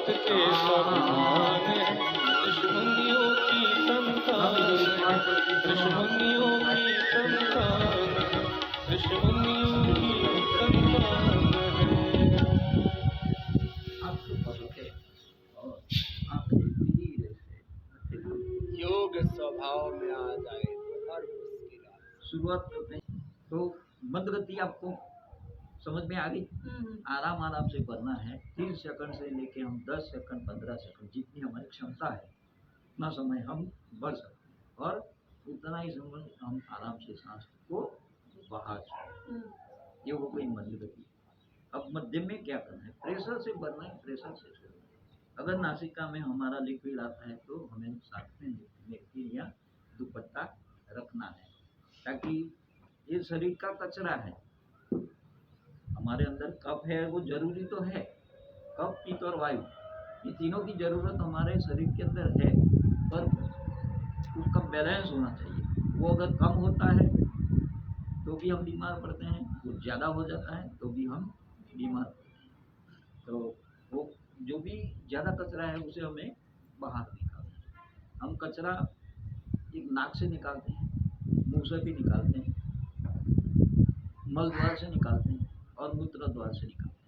जगत के स्वाभिमान है, ऋषिमुनियों की संतान है, ऋषिमुनियों की संतान है, ऋषिमुनियों की संतान है। आपको पलके और आंखें धीरे से योग स्वभाव में आ जाए तो हर मुश्किल शुरुआत करते हैं। तो मंद गति आपको समझ में आ गई। आराम आराम से करना है। 30 सेकंड से लेके हम 10 सेकंड 15 सेकंड जितनी हमारी क्षमता है उतना समय हम बढ़ सकते हैं और उतना ही समय हम आराम से सांस को बाहर छोड़ें। ये हो गई मंद गति। अब मध्यम में क्या करना है? प्रेशर से बढ़ना है, प्रेशर से छोड़ना है। अगर नासिका में हमारा लिक्विड आता है तो हमें साथ में नेपकिन या दुपट्टा रखना है, ताकि ये शरीर का कचरा है। हमारे अंदर कफ है, वो जरूरी तो है। कफ, पित्त और वायु, ये तीनों की जरूरत हमारे शरीर के अंदर है, पर उसका बैलेंस होना चाहिए। वो अगर कम होता है तो भी हम बीमार पड़ते हैं, वो ज़्यादा हो जाता है तो भी हम बीमार पड़ते हैं। तो वो जो भी ज़्यादा कचरा है उसे हमें बाहर निकालना है। हम कचरा एक नाक से निकालते हैं, मुंह से भी निकालते हैं, मल द्वार से निकालते हैं और मूत्र द्वार से निकालते हैं।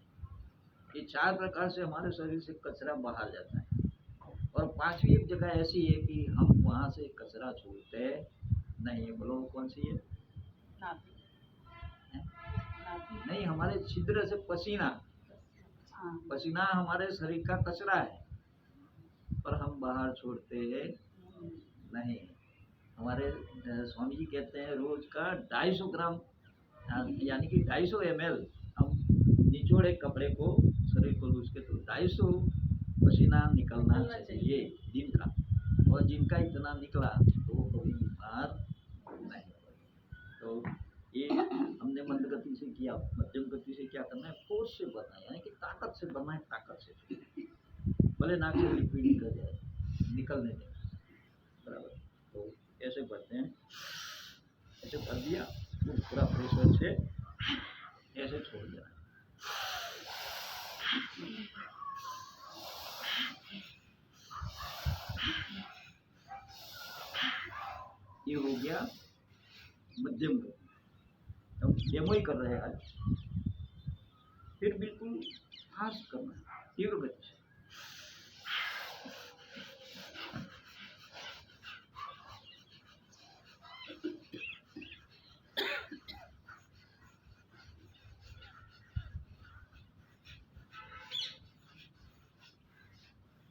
ये 4 प्रकार से हमारे शरीर से कचरा बाहर जाता है। और 5वीं एक जगह ऐसी है कि हम वहाँ से कचरा छोड़ते नहीं है। बोलो कौन सी है? नहीं, हमारे छिद्र से पसीना, पसीना हमारे शरीर का कचरा है, पर हम बाहर छोड़ते नहीं। हमारे स्वामी जी कहते हैं रोज का 250 ग्राम यानी कि 250 ml हम निचोड़े कपड़े को, शरीर को लूज के, तो 250 पसीना निकलना चाहिए दिन का। और जिनका इतना निकला तो वो कभी बीमार नहीं। तो ये हमने मंद गति से किया। मध्यम गति से क्या करना है? फोर्स से बढ़ना है, यानी कि ताकत से बढ़ना है, ताकत से। भले नाक से लिक्विड निकल जाए, निकलने दें, बराबर। तो ऐसे बढ़ते हैं, ऐसे भर दिया तो पूरा प्रेशर से ऐसे छोड़ देना। ये हो गया मध्यम गति। हम डेमो ही कर रहे हैं आज। फिर बिल्कुल फास्ट करना है, तीव्र गति से।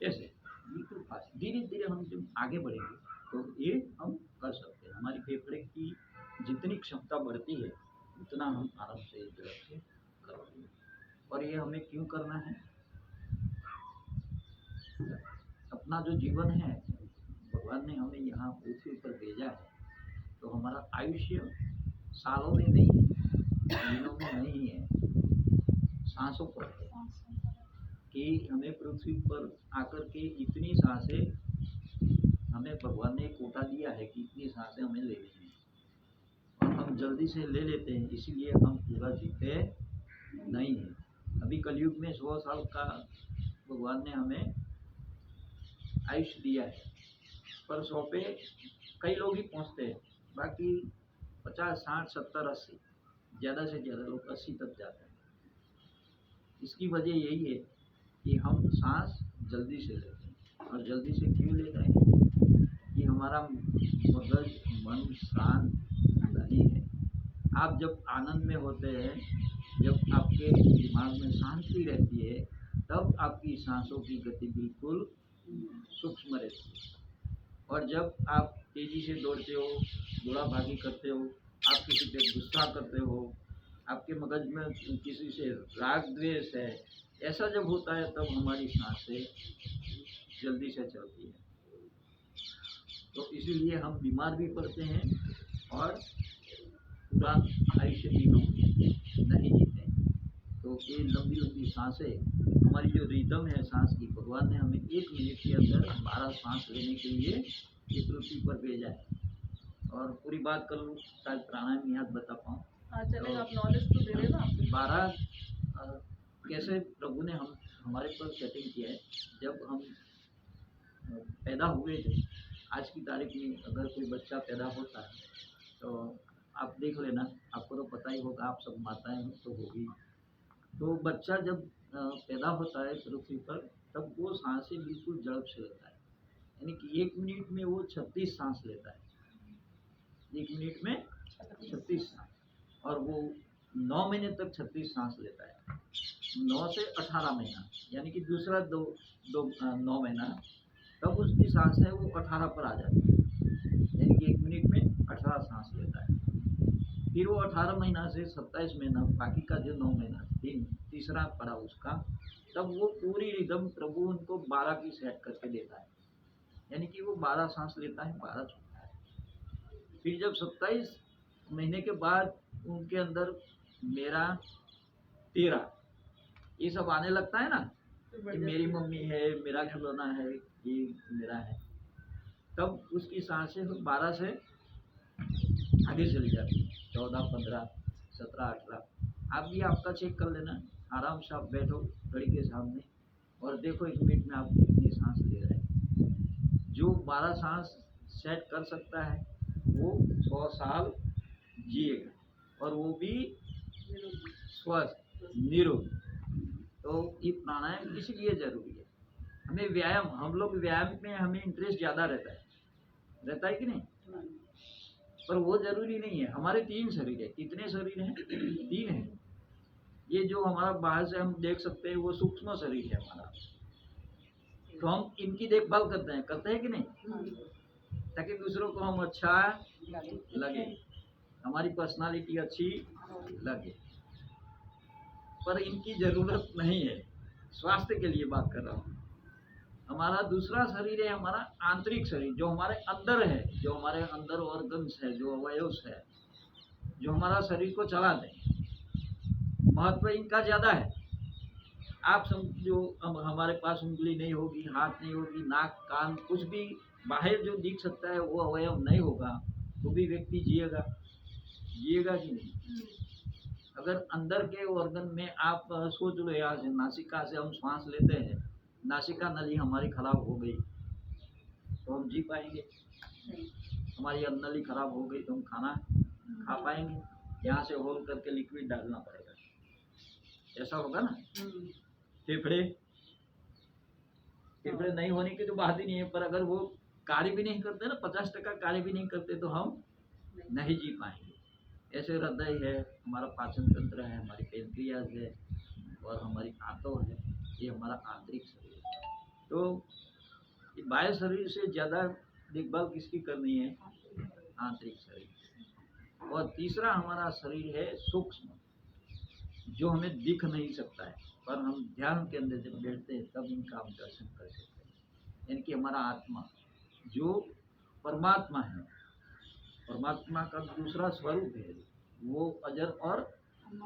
ऐसे बिल्कुल फास्ट, धीरे धीरे हम जब आगे बढ़ेंगे तो ये हम कर सकते हैं। हमारी फेफड़े की जितनी क्षमता बढ़ती है उतना हम आराम से कर पाएंगे। और ये हमें क्यों करना है? अपना जो जीवन है, भगवान ने हमें यहाँ पृथ्वी पर भेजा है, तो हमारा आयुष्य सालों में नहीं है, दिनों में नहीं है, सांसों पर है। कि हमें पृथ्वी पर आकर के इतनी सांसें, हमें भगवान ने कोटा दिया है कि इतनी सांसें हमें ले लेनी है, और हम जल्दी से ले लेते हैं, इसीलिए हम पूरा जीते नहीं हैं। अभी कलयुग में 100 साल का भगवान ने हमें आयुष्य दिया है, पर 100 पे कई लोग ही पहुंचते हैं, बाकी 50, 60, 70, 80, ज़्यादा से ज़्यादा लोग 80 तक जाते हैं। इसकी वजह यही है कि हम सांस जल्दी से लेते हैं। और जल्दी से क्यों ले रहे हैं? कि हमारा मगज, मन शांत नहीं है। आप जब आनंद में होते हैं, जब आपके दिमाग में शांति रहती है, तब आपकी सांसों की गति बिल्कुल सूक्ष्म रहती है। और जब आप तेजी से दौड़ते हो, दौड़ा भागी करते हो, आप किसी पे गुस्सा करते हो, आपके मगज में किसी से राग द्वेष है, ऐसा जब होता है तब हमारी सांसें जल्दी से चलती है। तो इसीलिए हम बीमार भी पड़ते हैं और पूरा आयुष्य भी हम नहीं जीते। तो ये लंबी लंबी सांसें, हमारी जो रिदम है सांस की, भगवान ने हमें 1 मिनट के अंदर 12 सांस लेने के लिए इस पृथ्वी पर भेजा है। और पूरी बात कर लूँ, शायद प्राणायाम याद बता पाऊँ। हाँ चलेगा, आप नॉलेज तो दे रहे ना। 12 कैसे प्रभु ने हम हमारे पर सेटिंग किया है। जब हम पैदा हुए थे, आज की तारीख में अगर कोई बच्चा पैदा होता है तो आप देख लेना, आपको तो पता ही होगा, आप सब माताएं तो होगी। तो बच्चा जब पैदा होता है पृथ्वी पर, तब वो सांसें बिल्कुल जड़प से लेता है, यानी कि 1 मिनट में वो 36 सांस लेता है। 1 मिनट में 36 सांस, और वो 9 महीने तक 36 सांस लेता है। 9 से 18 महीना, यानी कि दूसरा 9 महीना, तब उसकी सांस है वो 18 पर आ जाती है, यानी कि 1 मिनट में 18 सांस लेता है। फिर वो 18 महीना से 27 महीना, बाकी का जो 9 महीना तीसरा पड़ा उसका, तब वो पूरी रिदम प्रभु उनको 12 की सेट करके देता है, यानी कि वो 12 सांस लेता है, 12 छोड़ता है। फिर जब 27 महीने के बाद उनके अंदर मेरा, तेरा, ये सब आने लगता है ना, कि मेरी मम्मी है, मेरा खिलौना है, ये मेरा है, तब उसकी सांसें 12 से आगे चली जाती है। 14, 15, 17, 18। आप भी आपका चेक कर लेना, आराम से आप बैठो घड़ी के सामने और देखो 1 मिनट में आप कितनी सांस ले रहे हैं। जो 12 सांस सेट कर सकता है वो 100 साल जिएगा, और वो भी स्वस्थ निरोगी। तो ये प्राणायाम इसलिए जरूरी है। हमें व्यायाम, हम लोग व्यायाम में हमें इंटरेस्ट ज़्यादा रहता है कि नहीं, पर वो जरूरी नहीं है। हमारे 3 शरीर है। कितने शरीर हैं? 3 हैं। ये जो हमारा बाहर से हम देख सकते हैं वो सूक्ष्म शरीर है हमारा, तो हम इनकी देखभाल करते हैं कि नहीं, ताकि दूसरों को हम अच्छा लगे, हमारी पर्सनालिटी अच्छी लगे, पर इनकी जरूरत नहीं है। स्वास्थ्य के लिए बात कर रहा हूँ। हमारा दूसरा शरीर है हमारा आंतरिक शरीर, जो हमारे अंदर है, जो हमारे अंदर ऑर्गन्स है, जो अवयव है, जो हमारा शरीर को चलाते हैं। महत्व इनका ज़्यादा है। आप समझो, हमारे पास उंगली नहीं होगी, हाथ नहीं होगी, नाक कान कुछ भी बाहर जो दिख सकता है वो अवयव नहीं होगा, तो भी व्यक्ति जिएगा कि नहीं। अगर अंदर के ऑर्गन में आप सोच लो, यहाँ से नासिका से हम श्वास लेते हैं, नासिका नली हमारी खराब हो गई तो हम जी पाएंगे? हमारी नली खराब हो गई तो हम खाना खा पाएंगे? यहाँ से होल करके लिक्विड डालना पड़ेगा, ऐसा होगा ना। फेफड़े नहीं होने की तो बात ही नहीं है, पर अगर वो कार्य भी नहीं करते ना, 50% कार्य भी नहीं करते, तो हम नहीं जी पाएंगे। ऐसे हृदय है, हमारा पाचन तंत्र है, हमारी पेनक्रियाज है, और हमारी आंतों है, ये हमारा आंतरिक शरीर है। तो बाह्य शरीर से ज़्यादा देखभाल किसकी करनी है? आंतरिक शरीर। और तीसरा हमारा शरीर है सूक्ष्म, जो हमें दिख नहीं सकता है, पर हम ध्यान के अंदर जब बैठते हैं तब इनका हम दर्शन कर सकते हैं। यानी कि हमारा आत्मा जो परमात्मा है, परमात्मा का दूसरा स्वरूप है, वो अजर और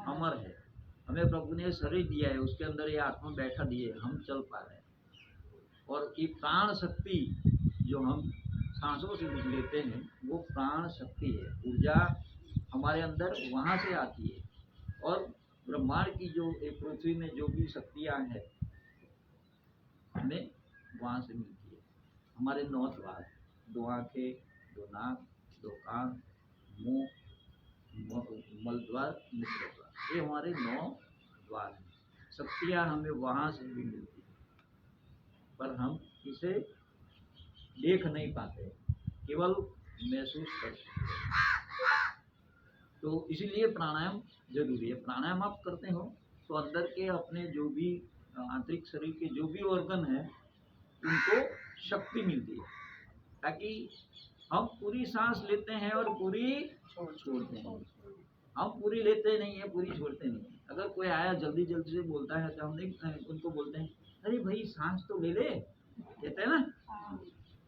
अमर है। हमें प्रभु ने शरीर दिया है, उसके अंदर ये आत्मा बैठा दिए, हम चल पा रहे हैं। और ये प्राण शक्ति जो हम सांसों से लेते हैं, वो प्राण शक्ति है, ऊर्जा हमारे अंदर वहाँ से आती है। और ब्रह्मांड की जो एक पृथ्वी में जो भी शक्तियाँ हैं, हमें वहाँ से मिलती है। हमारे 9 द्वार, 2 आँखें, 2 नाक, 2 कान, मुँह, मल द्वार, मूत्र द्वार, ये हमारे 9 द्वार हैं। शक्तियाँ हमें वहाँ से भी मिलती है, पर हम इसे देख नहीं पाते, केवल महसूस कर सकते हैं। तो इसीलिए प्राणायाम जरूरी है। प्राणायाम आप करते हो तो अंदर के अपने जो भी आंतरिक शरीर के जो भी ऑर्गन है, उनको शक्ति मिलती है, ताकि हम पूरी सांस लेते हैं और पूरी छोड़ते हैं। हम पूरी लेते नहीं है, पूरी छोड़ते नहीं है। अगर कोई आया जल्दी जल्दी से बोलता है तो हम नहीं, उनको बोलते हैं अरे भाई सांस तो ले ले, कहते हैं ना।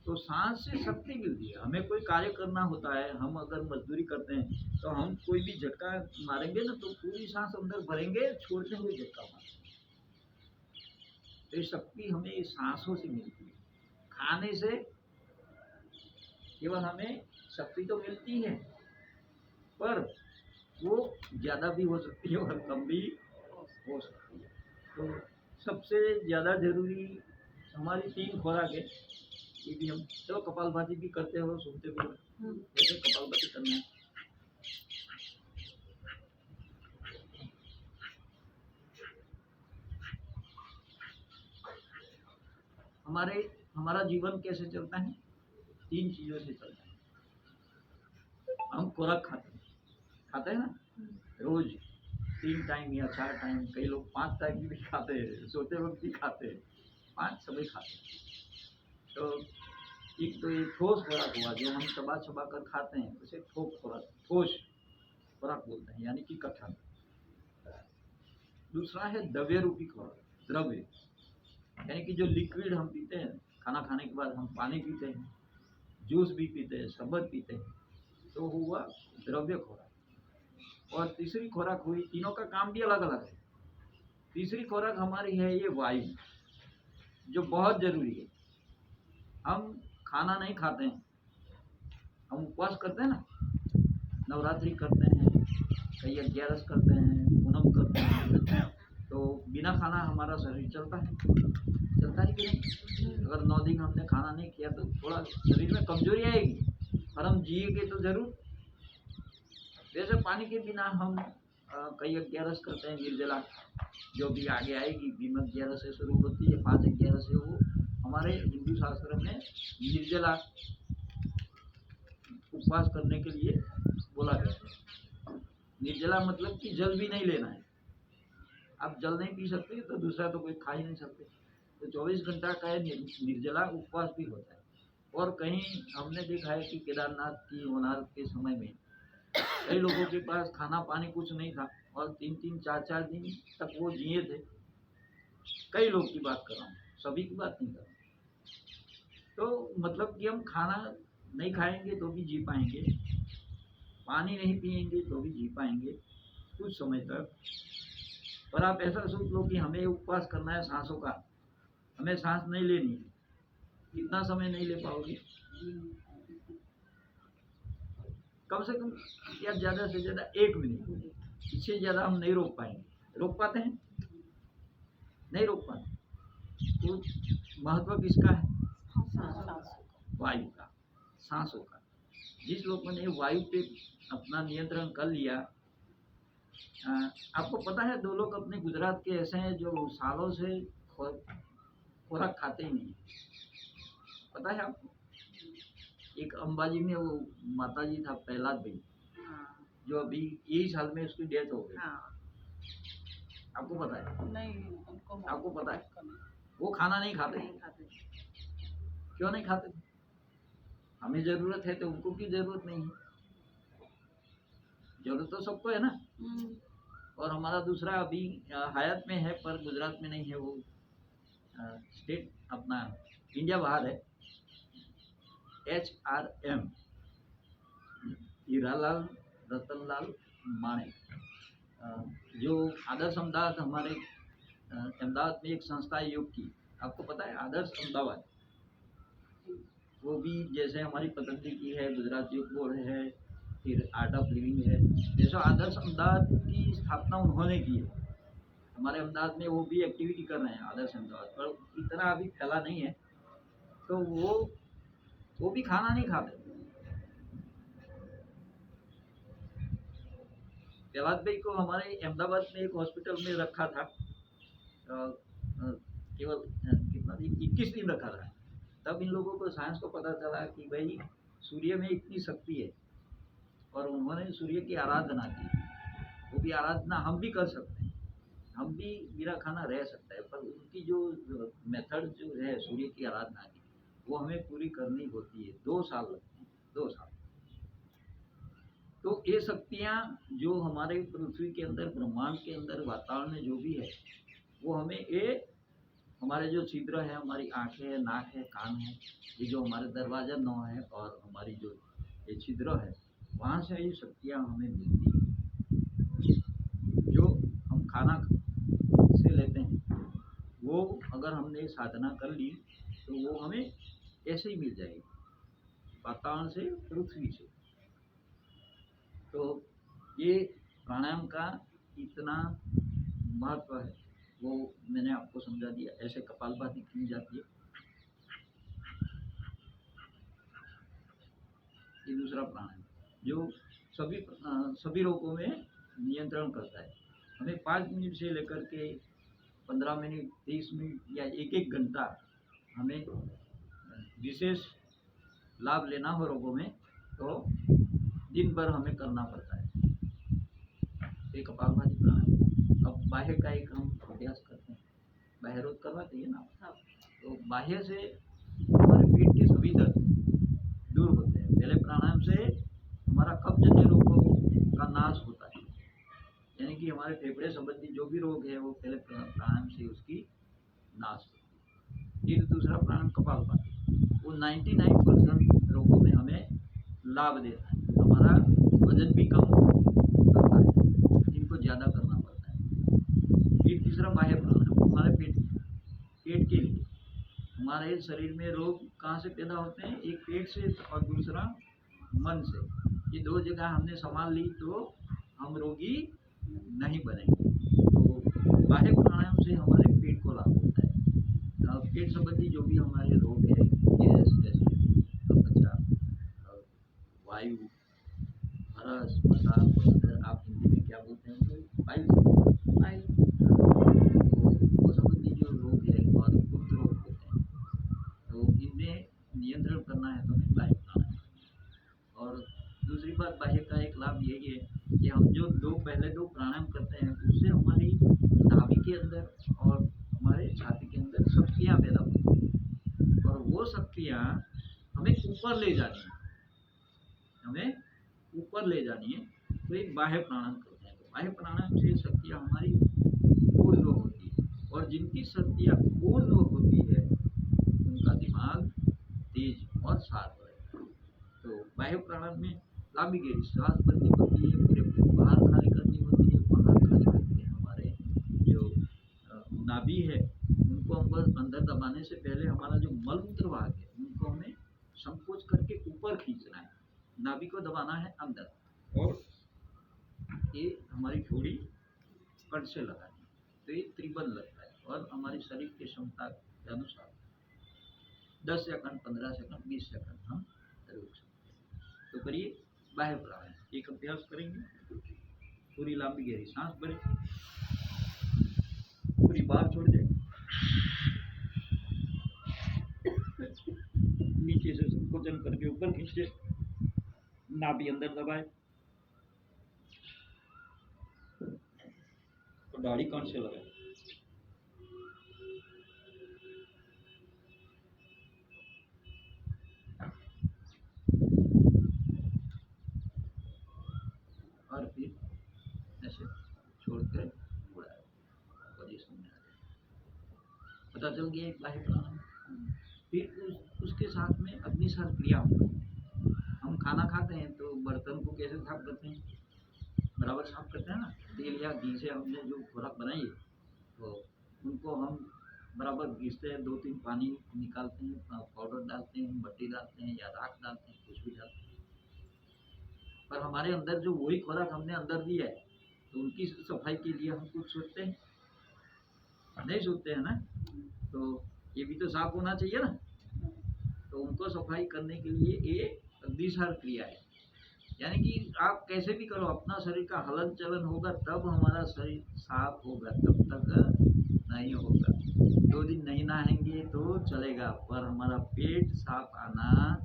तो सांस से शक्ति मिलती है। हमें कोई कार्य करना होता है, हम अगर मजदूरी करते हैं तो हम कोई भी झटका मारेंगे ना, तो पूरी सांस अंदर भरेंगे, छोड़ते हुए झटका मारेंगे। तो ये शक्ति हमें सांसों से मिलती है। खाने से केवल हमें शक्ति तो मिलती है, पर वो ज़्यादा भी हो सकती है और कम भी हो सकती है। तो सबसे ज़्यादा जरूरी हमारी 3 खुराक है। ये भी हम चलो कपालभाति भी करते हो, सुनते भी हो, जैसे कपालभाति करना है। हमारा जीवन कैसे चलता है? 3 चीज़ों से चलता है। हम खुराक खाते हैं ना, रोज 3 टाइम या 4 टाइम, कई लोग 5 टाइम भी खाते हैं, सोते वक्त भी खाते हैं, 5 सभी खाते हैं। तो एक तो ये ठोस खुराक हुआ जो हम चबा कर खाते हैं, उसे ठोस खुराक बोलते हैं, यानी कि कठोर। दूसरा है द्रव्य रूपी खुराक, द्रव्य यानी कि जो लिक्विड हम पीते हैं, खाना खाने के बाद हम पानी पीते हैं, जूस भी पीते हैं, शरबत पीते हैं, तो हुआ द्रव्य खुराक। और तीसरी खुराक हुई, तीनों का काम भी अलग अलग है। तीसरी खुराक हमारी है ये वायु, जो बहुत जरूरी है। हम खाना नहीं खाते हैं, हम उपवास करते हैं ना, नवरात्रि करते हैं, कई 11 करते हैं, पूनम करते हैं, तो बिना खाना हमारा शरीर चलता है कि नहीं? अगर 9 दिन हमने खाना नहीं किया तो थोड़ा शरीर में कमजोरी आएगी, पर हम जिएंगे तो जरूर। वैसे पानी के बिना हम कई 11 करते हैं, निर्जला जो भी आगे आएगी, बीमक 11 से शुरू होती है, 5-11 से, वो हमारे हिंदू शास्त्र में निर्जला उपवास करने के लिए बोला गया है। निर्जला मतलब कि जल भी नहीं लेना है। आप जल नहीं पी सकते तो दूसरा तो कोई खा ही नहीं सकते, तो 24 घंटा का निर्जला उपवास भी होता है। और कहीं हमने देखा है कि केदारनाथ की होनार के समय में कई लोगों के पास खाना पानी कुछ नहीं था और 3-3, 4-4 दिन तक वो जिए थे। कई लोग की बात कर रहा हूँ, सभी की बात नहीं कर रहा हूँ। तो मतलब कि हम खाना नहीं खाएंगे तो भी जी पाएंगे, पानी नहीं पिएंगे तो भी जी पाएंगे कुछ समय तक। पर आप ऐसा सोच लो कि हमें उपवास करना है सांसों का, हमें सांस नहीं लेनी है, कितना समय नहीं ले पाओगे? कम से कम या ज़्यादा से ज़्यादा 1 मिनट, इससे ज़्यादा हम नहीं रोक पाएंगे। रोक पाते हैं? नहीं रोक पाते। तो महत्व किसका है? वायु का, सांसों का। जिस लोगों ने वायु पे अपना नियंत्रण कर लिया, आपको पता है 2 लोग अपने गुजरात के ऐसे हैं जो सालों से खुराक खाते ही नहीं, पता है आपको? एक अंबाजी में वो माता जी था, प्रहलाद भाई, जो अभी यही साल में उसकी डेथ हो गई। आपको पता है? नहीं, आपको पता है? वो खाना नहीं खाते। क्यों नहीं खाते? हमें जरूरत है तो उनको की जरूरत नहीं है। जरूरत तो सबको है ना। और हमारा दूसरा अभी हयात में है पर गुजरात में नहीं है, वो स्टेट अपना इंडिया बाहर है, HRM, हीरालाल रतनलाल माणेक, जो आदर्श अहमदाबाद, हमारे अहमदाबाद में एक संस्था है योग की, आपको पता है? आदर्श अहमदाबाद, वो भी जैसे हमारी पतंजलि की है, गुजरात योग बोर्ड है, फिर आर्ट ऑफ लिविंग है, जैसे आदर्श अहमदाबाद की स्थापना उन्होंने की है। हमारे अहमदाबाद में वो भी एक्टिविटी कर रहे हैं आदर्श अहमदाबाद, पर इतना अभी फैला नहीं है। तो वो भी खाना नहीं खाते। प्रहलाद भाई को हमारे अहमदाबाद में एक हॉस्पिटल में रखा था, केवल कितना दिन, 21 दिन रखा था। तब इन लोगों को, साइंस को पता चला कि भाई सूर्य में इतनी शक्ति है, और उन्होंने सूर्य की आराधना की। वो भी आराधना हम भी कर सकते हैं, हम भी बिना खाना रह सकते हैं, पर उनकी जो मेथड जो है सूर्य की आराधना की, वो हमें पूरी करनी होती है। 2 साल लगते हैं, 2 साल। तो ये शक्तियाँ जो हमारे पृथ्वी के अंदर, ब्रह्मांड के अंदर, वातावरण में जो भी है, वो हमें ये हमारे जो छिद्र है, हमारी आँखें है, नाक है, कान है, ये जो हमारे दरवाजा 9 है, और हमारी जो ये छिद्र है, वहाँ से ये शक्तियाँ हमें मिलती हैं। जो हम खाना से लेते हैं, वो अगर हमने साधना कर ली तो वो हमें ऐसे ही मिल जाएगी, वातावरण से, पृथ्वी से। तो ये प्राणायाम का इतना महत्व है वो मैंने आपको समझा दिया। ऐसे कपालभाति की जाती है। ये दूसरा प्राणायाम जो सभी रोगों में नियंत्रण करता है। हमें 5 मिनट से लेकर के 15 मिनट, 30 मिनट या एक घंटा हमें विशेष लाभ लेना हो रोगों में, तो दिन भर हमें करना पड़ता है। ये कपालभाति प्राणायाम। अब बाह्य का एक हम अभ्यास करते हैं। बाह्य रोग करवाते हैं ना, तो बाह्य से हमारे पेट के सभी दर्द दूर होते हैं। पहले प्राणायाम से हमारा कब्जजन्य रोगों का नाश होता है, यानी कि हमारे फेफड़े संबंधी जो भी रोग है वो पहले प्राणायाम से उसकी नाश होती है। फिर दूसरा प्राणायाम कपालभाति, वो 99% रोगों में हमें लाभ देता है। हमारा वजन भी कम करता है, इनको ज़्यादा करना पड़ता है। फिर तीसरा बाह्य प्राणायाम, हमारे पेट के लिए। हमारे शरीर में रोग कहाँ से पैदा होते हैं? एक पेट से और दूसरा मन से। ये दो जगह हमने संभाल ली तो हम रोगी नहीं बनेंगे। तो बाह्य प्राणायाम से हमारे पेट को लाभ होता है। पेट संबंधी जो भी हमारे रोग है, गैस, एसिडिटी, अपच, वायु, हरस, मसा, आप हिंदी में क्या बोलते हैं? तो पाइल्स, वो संबंधी जो रोग है और गुप्त रोग होते हैं, तो इनमें नियंत्रण करना है तो हमें बाह्य प्राणायाम। और दूसरी बात बाह्य का एक लाभ यही है कि हम जो पहले दो प्राणायाम करते हैं उससे हमारी नाभि के अंदर और हमारे छाती के अंदर शक्तियाँ पैदा होती हैं, और वो शक्तियाँ हमें ऊपर ले जानी है। तो एक बाह्य प्राणायाम करते हैं। तो बाह्य प्राणायाम से शक्तियाँ हमारी ऊर्ध्व होती है, और जिनकी शक्तियाँ ऊर्ध्व होती है उनका दिमाग तेज और शार्प रहता है। तो बाह्य प्राणायाम में लंबी गहरी सांस भरनी होती है, पूरे बाहर खाली करनी होती है। बाहर खाली करके हमारे जो नाभि है उनको अंदर दबाने से पहले हमारा जो मलमूत्र भाग है उनको हमें संकोच करके ऊपर खींचना है। नाभि को दबाना है अंदर, और ये हमारी झोड़ी कट से लगानी है। तो ये त्रिबंध लगता है, और हमारी शरीर की क्षमता के अनुसार 10 सेकंड, 15 सेकंड, 20 सेकंड हम रुक सकते हैं। तो करिए बाह्य प्राणायाम। एक अभ्यास करेंगे। पूरी लंबी गहरी सांस भरें, पूरी बाहर छोड़ दें, नीचे से संकोचन करके ऊपर खींचे, नाभि अंदर दबाए, और दाढ़ी कान से लगाए। और फिर ऐसे छोड़कर उड़ाए, पोजीशन में आ जाए। पता चल गया एक बाह्य प्राणायाम। फिर उसके साथ में अग्निसार क्रिया हम करते हैं। हम खाना खाते हैं तो बर्तन को कैसे साफ करते हैं? बराबर साफ करते हैं ना। तेल या घी से हमने जो खुराक बनाई है तो उनको हम बराबर घिसते हैं, 2-3 पानी निकालते हैं, पाउडर डालते हैं, मट्टी डालते हैं या राख डालते हैं, कुछ भी डालते हैं। पर हमारे अंदर जो वही खुराक हमने अंदर दिया है तो उनकी सफाई के लिए हम कुछ सोचते हैं? नहीं सोचते हैं ना। तो ये भी तो साफ होना चाहिए ना। तो उनको सफाई करने के लिए ये अग्निसार क्रिया है। यानी कि आप कैसे भी करो, अपना शरीर का हलन चलन होगा तब हमारा शरीर साफ होगा, तब तक नहीं होगा। 2 दिन नहीं नहाएंगे तो चलेगा, पर हमारा पेट साफ आना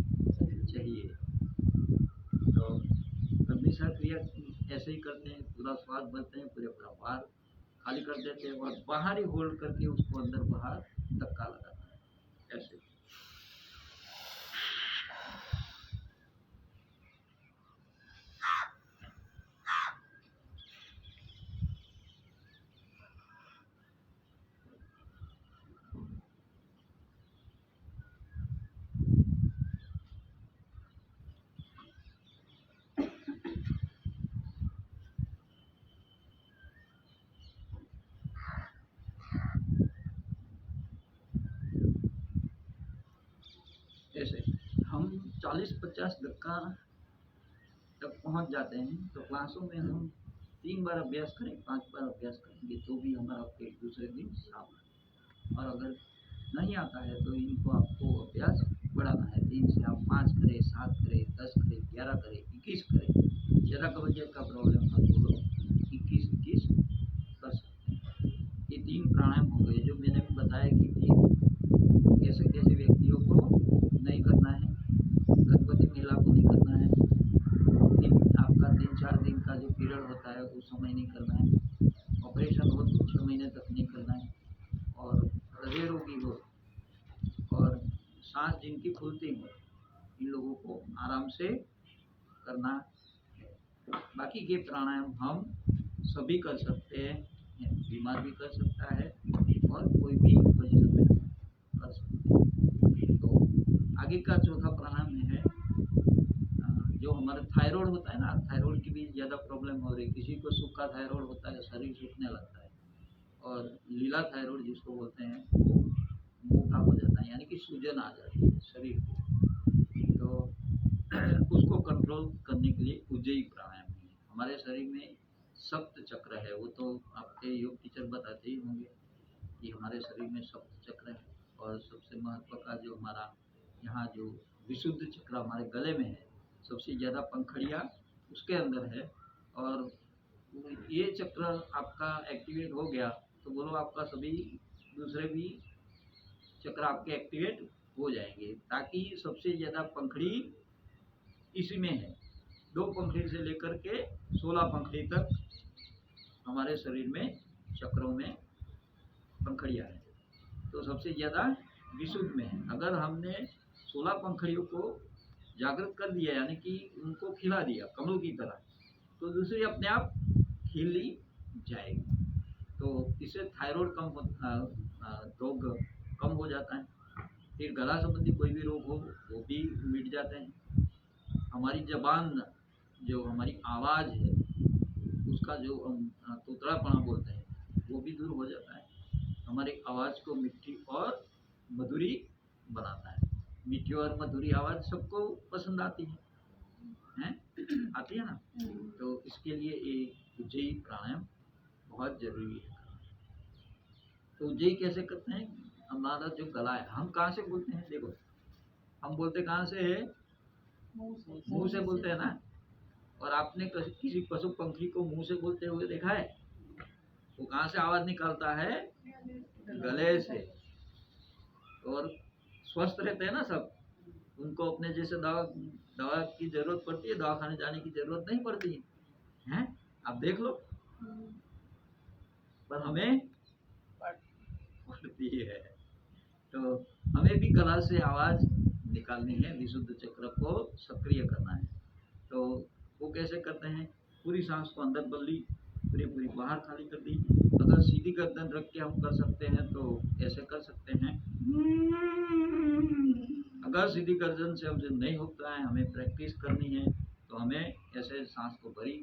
चाहिए। तो अग्निसार क्रिया ऐसे ही करते हैं। पूरा श्वास भरते हैं, पूरे बाहर खाली कर देते हैं, और बाहर ही होल्ड करके उसको अंदर बाहर धक्का लगाते हैं ऐसे। ऐसे हम 40-50 धक्का तक पहुंच जाते हैं। तो क्लासों में हम 3 बार अभ्यास करें, 5 बार अभ्यास करेंगे तो भी हमारा पेट दूसरे दिन साफ है। और अगर नहीं आता है तो इनको आपको अभ्यास बढ़ाना है। 3 से आप 5 करें, 7 करें, 10 करें, 11 करें, 21 करें। ज़्यादा कब्जियत का प्रॉब्लम है तो लोग 21 कर सकते हैं। ये 3 प्राणायाम हो गए जो मैंने बताया कि कैसे कैसे व्यक्तियों को नहीं करना है, गर्भवती महिला को नहीं करना है, आपका 3-4 दिन का जो पीरियड होता है उस समय नहीं करना है, ऑपरेशन हो तो 6 महीने तक नहीं करना है, और हृदय रोगी हो और सांस जिनकी फूलती हो इन लोगों को आराम से करना है। बाकी के प्राणायाम हम सभी कर सकते हैं, बीमार भी कर सकता है और कोई भी पोजीशन में कर सकते हैं। तो आगे का चौथा प्राणायाम है जो हमारा थायराइड होता है ना, थायराइड की भी ज़्यादा प्रॉब्लम हो रही है। किसी को सूखा थायराइड होता है, शरीर सूखने लगता है, और लीला थायराइड जिसको बोलते हैं वो मोटा हो जाता है, यानी कि सूजन आ जाती है शरीर को। तो उसको कंट्रोल करने के लिए उज्जयी प्राणायाम है। हमारे शरीर में सप्त चक्र है, वो तो आपके योग टीचर बताते ही होंगे कि हमारे शरीर में सप्त चक्र है। और सबसे महत्व का जो हमारा यहाँ जो विशुद्ध चक्र हमारे गले में है, सबसे ज़्यादा पंखड़ियाँ उसके अंदर है। और ये चक्र आपका एक्टिवेट हो गया तो बोलो आपका सभी दूसरे भी चक्र आपके एक्टिवेट हो जाएंगे। ताकि सबसे ज़्यादा पंखड़ी इसी में है, 2 पंखड़ी से लेकर के 16 पंखड़ी तक हमारे शरीर में चक्रों में पंखड़ियाँ हैं। तो सबसे ज़्यादा विशुद्ध में है। अगर हमने 16 पंखड़ियों को जागृत कर दिया, यानी कि उनको खिला दिया कमल की तरह, तो दूसरी अपने आप खिली जाएगी। तो इससे थायराइड रोग कम हो जाता है। फिर गला संबंधी कोई भी रोग हो वो भी मिट जाते हैं। हमारी जबान जो हमारी आवाज़ है उसका जो हम तोतलापना बोलते हैं वो भी दूर हो जाता है। हमारी आवाज़ को मीठी और मधुरी बनाता है। मीठी और मधुरी आवाज़ सबको पसंद आती है, हैं? आती है ना? तो इसके लिए ये उज्जयी प्राणायाम बहुत जरूरी है। तो उज्जयी कैसे करते हैं? हमारा जो गला है, हम कहाँ से बोलते हैं? देखो, हम बोलते कहाँ से है? मुंह से बोलते हैं ना। और आपने किसी पशु पंखी को मुंह से बोलते हुए देखा है? वो कहाँ से आवाज निकालता है? गले से। और स्वस्थ रहते हैं ना सब, उनको अपने जैसे दवा की जरूरत पड़ती है, दवाखाने जाने की जरूरत नहीं पड़ती है। आप देख लो, पर हमें पड़ती है। तो हमें भी गला से आवाज निकालनी है, विशुद्ध चक्र को सक्रिय करना है। तो वो कैसे करते हैं? पूरी सांस को अंदर बल ली, पूरी बाहर खाली कर दी। अगर सीधी गर्दन रख के हम कर सकते हैं तो ऐसे कर सकते हैं। अगर सीधी गर्दन से हमसे नहीं होता है, हमें प्रैक्टिस करनी है, तो हमें ऐसे सांस को भरी,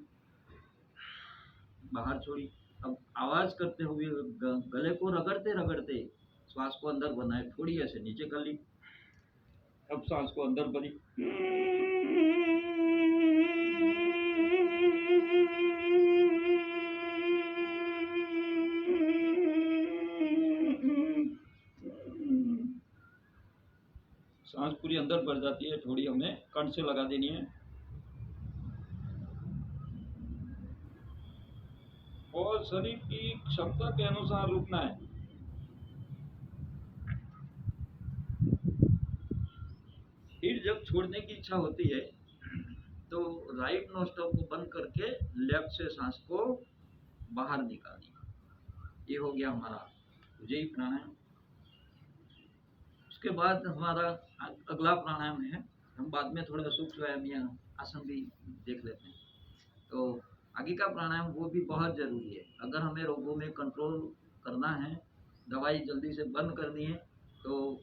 बाहर छोड़ी। अब आवाज करते हुए गले को रगड़ते रगड़ते श्वास को अंदर बनाए, थोड़ी ऐसे नीचे कर ली। अब सांस को अंदर भरी, सांस पूरी अंदर भर जाती है, थोड़ी हमें कंठ से लगा देनी है और शरीर की क्षमता के अनुसार रुकना है। फिर जब छोड़ने की इच्छा होती है तो राइट नोस्ट्रल को बंद करके लेफ्ट से सांस को बाहर निकालनी। ये हो गया हमारा उज्जयी प्राणायाम। उसके बाद हमारा अगला प्राणायाम है, हम बाद में थोड़ा सूक्ष्म व्यायाम या आसन भी देख लेते हैं। तो आगे का प्राणायाम वो भी बहुत ज़रूरी है। अगर हमें रोगों में कंट्रोल करना है, दवाई जल्दी से बंद करनी है, तो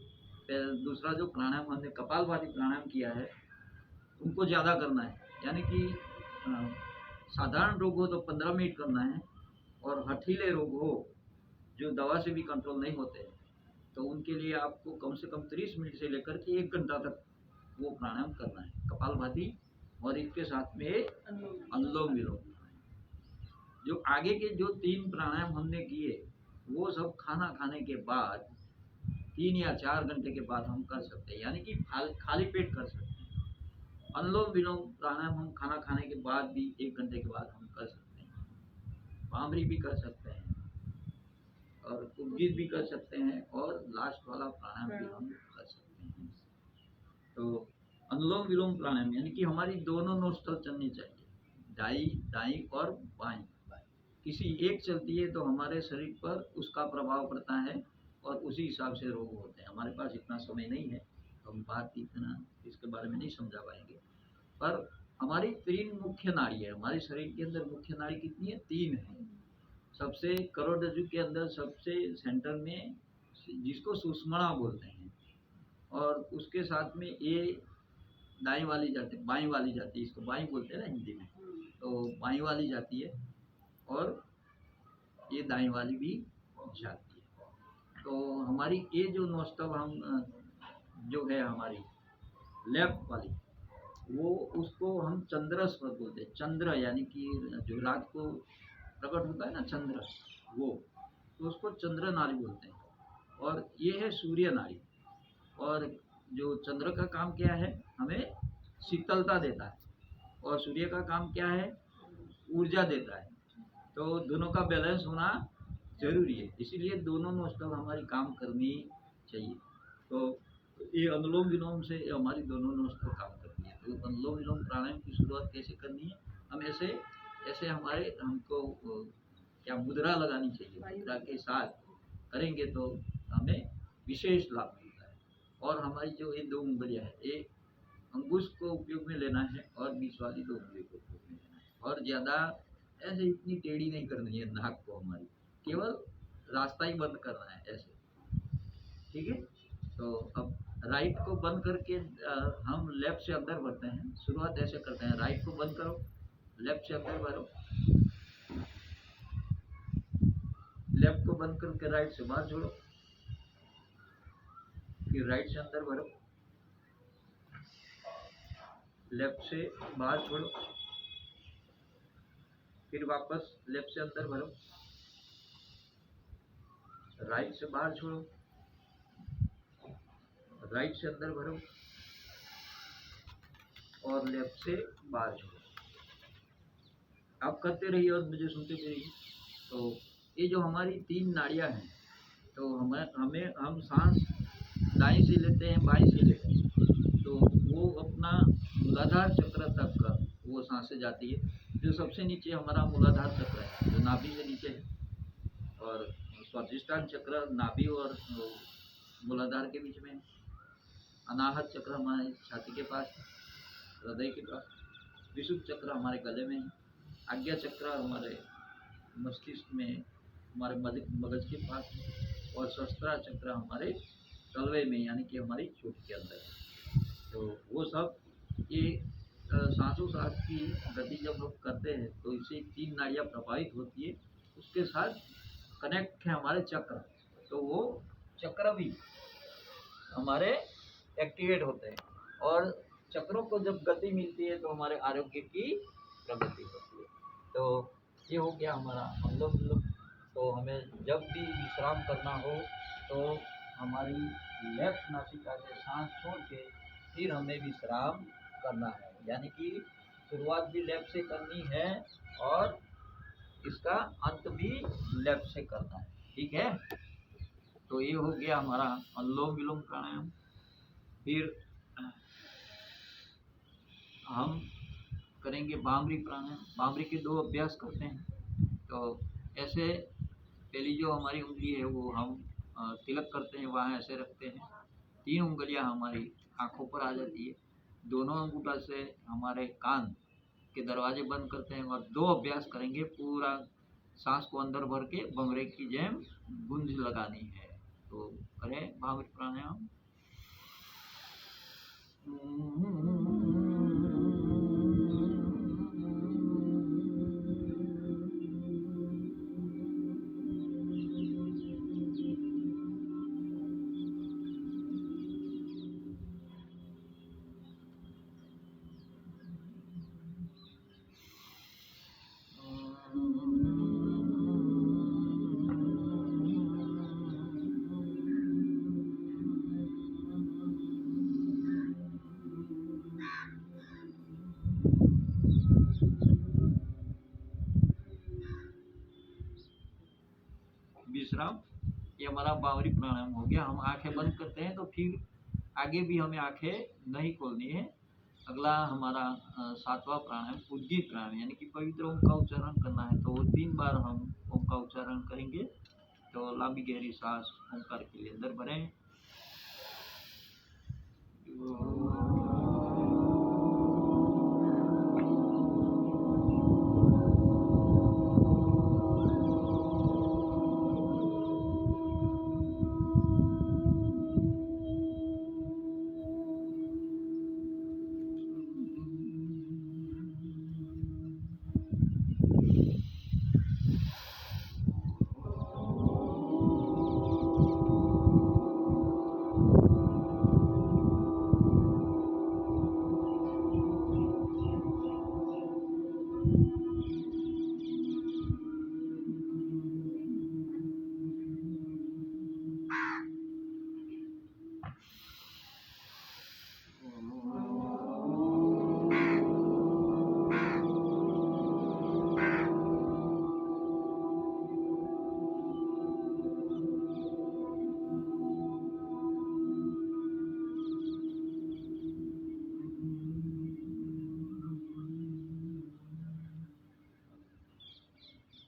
दूसरा जो प्राणायाम हमने कपालभाति प्राणायाम किया है उनको ज़्यादा करना है। यानी कि साधारण रोग हो तो 15 मिनट करना है, और हठीले रोग हो जो दवा से भी कंट्रोल नहीं होते तो उनके लिए आपको कम से कम 30 मिनट से लेकर के 1 घंटा तक वो प्राणायाम करना है, कपालभाति, और इसके साथ में अनुलोम विलोम। जो आगे के जो 3 प्राणायाम हमने किए वो सब खाना खाने के बाद 3 या 4 घंटे के बाद हम कर सकते हैं, यानी कि खाली पेट कर सकते हैं। अनुलोम विलोम प्राणायाम हम खाना खाने के बाद भी 1 घंटे के बाद हम कर सकते हैं। भांभरी भी कर सकते हैं और उद्गीत भी कर सकते हैं और लास्ट वाला प्राणायाम भी हम कर सकते हैं। तो अनुलोम विलोम प्राणायाम यानी कि हमारी दोनों नोस्ट्रल चलनी चाहिए, दाई और बाई। किसी एक चलती है तो हमारे शरीर पर उसका प्रभाव पड़ता है और उसी हिसाब से रोग होते हैं। हमारे पास इतना समय नहीं है, हम बात इतना इसके बारे में नहीं समझा पाएंगे, पर हमारी 3 मुख्य नाड़ी है। हमारे शरीर के अंदर मुख्य नाड़ी कितनी है? 3 है। सबसे करोड़रज्जु के अंदर सबसे सेंटर में, जिसको सुषुम्ना बोलते हैं, और उसके साथ में ये दाई वाली जाती है, बाई वाली जाती है, इसको बाई बोलते हैं ना हिंदी में, तो बाई वाली जाती है और ये दाई वाली भी जाती है। तो हमारी ये जो नोस्टल हम जो है हमारी लेफ्ट वाली, वो उसको हम चंद्रस्वर बोलते हैं। चंद्र यानी कि जो रात को प्रकट होता है ना चंद्र, वो तो उसको चंद्र नाड़ी बोलते हैं। और ये है सूर्य नाड़ी। और जो चंद्र का काम क्या है? हमें शीतलता देता है, और सूर्य का काम क्या है? ऊर्जा देता है। तो दोनों का बैलेंस होना जरूरी है, इसीलिए दोनों नोस्टल हमारी काम करनी चाहिए। तो ये अनुलोम विलोम से हमारी दोनों नोस्टल काम करती है। तो अनुलोम विलोम प्राणायाम की शुरुआत कैसे करनी है? हम ऐसे हमारे हमको क्या मुद्रा लगानी चाहिए, मुद्रा के साथ करेंगे तो हमें विशेष लाभ मिलता है। और हमारी जो ये 2 उंगलियां है, एक अंगुश को उपयोग में लेना है और बीच वाली 2 उंगली को उपयोग में लेना है। और ज़्यादा ऐसे इतनी टेढ़ी नहीं करनी है नाक को हमारी, केवल रास्ता ही बंद करना है ऐसे, ठीक है। तो अब राइट को बंद करके हम लेफ्ट से अंदर भरते हैं। शुरुआत ऐसे करते हैं, राइट को बंद करो, लेफ्ट से अंदर भरो, लेफ्ट को बंद करके राइट से बाहर छोड़ो, फिर राइट से अंदर भरो, लेफ्ट से बाहर छोड़ो, फिर वापस लेफ्ट से अंदर भरो, राइट से बाहर छोड़ो, राइट से अंदर भरो और लेफ्ट से बाहर छोड़ो। आप करते रहिए और मुझे सुनते रहिए। तो ये जो हमारी 3 नाड़ियाँ हैं, तो हम सांस दाएं से लेते हैं, बाएं से लेते हैं, तो वो अपना मूलाधार चक्र तक वो सांसें जाती है। जो सबसे नीचे हमारा मूलाधार चक्र है, जो नाभि से नीचे है, और स्वादिष्टान चक्र नाभि और मूलाधार के बीच में है। अनाहत चक्र हमारे छाती के पास, हृदय के पास। विशुद्ध चक्र हमारे गले में है। आज्ञा चक्र हमारे मस्तिष्क में, हमारे मगज के पास, और सहस्त्रा चक्र हमारे तलवे में, यानी कि हमारी चोट के अंदर है। तो वो सब ये सांसों-सांस की गति जब हम करते हैं तो इससे 3 नाड़ियाँ प्रभावित होती है। उसके साथ कनेक्ट है हमारे चक्र, तो वो चक्र भी हमारे एक्टिवेट होते हैं। और चक्रों को जब गति मिलती है तो हमारे आरोग्य की प्रगति होती है। तो ये हो गया हमारा अनुलोम विलोम। तो हमें जब भी विश्राम करना हो तो हमारी लेफ्ट नासिका से सांस छोड़ के फिर हमें विश्राम करना है, यानी कि शुरुआत भी लेफ्ट से करनी है और इसका अंत भी लेफ्ट से करना है, ठीक है। तो ये हो गया हमारा अनुलोम विलोम प्राणायाम। फिर हम करेंगे भांभरी प्राणायाम। भांभरी के 2 अभ्यास करते हैं। तो ऐसे पहली जो हमारी उंगली है वो हम तिलक करते हैं, वहाँ ऐसे रखते हैं। 3 उंगलियां हमारी आँखों पर आ जाती है। दोनों अंगूठा से हमारे कान के दरवाजे बंद करते हैं और 2 अभ्यास करेंगे। पूरा सांस को अंदर भर के भंवरे की जेम गूंज लगानी है। तो करें भांभरी प्राणायाम। विश्राम। ये हमारा बावरी प्राणायाम हो गया। हम आंखें बंद करते हैं तो फिर आगे भी हमें आंखें नहीं खोलनी है। अगला हमारा 7वां प्राणायाम उद्गीत प्राणायाम, यानी कि पवित्र ओम का उच्चारण करना है। तो 3 बार हम ओम का उच्चारण करेंगे। तो लंबी गहरी सांस ओंकार के लिए अंदर भरें।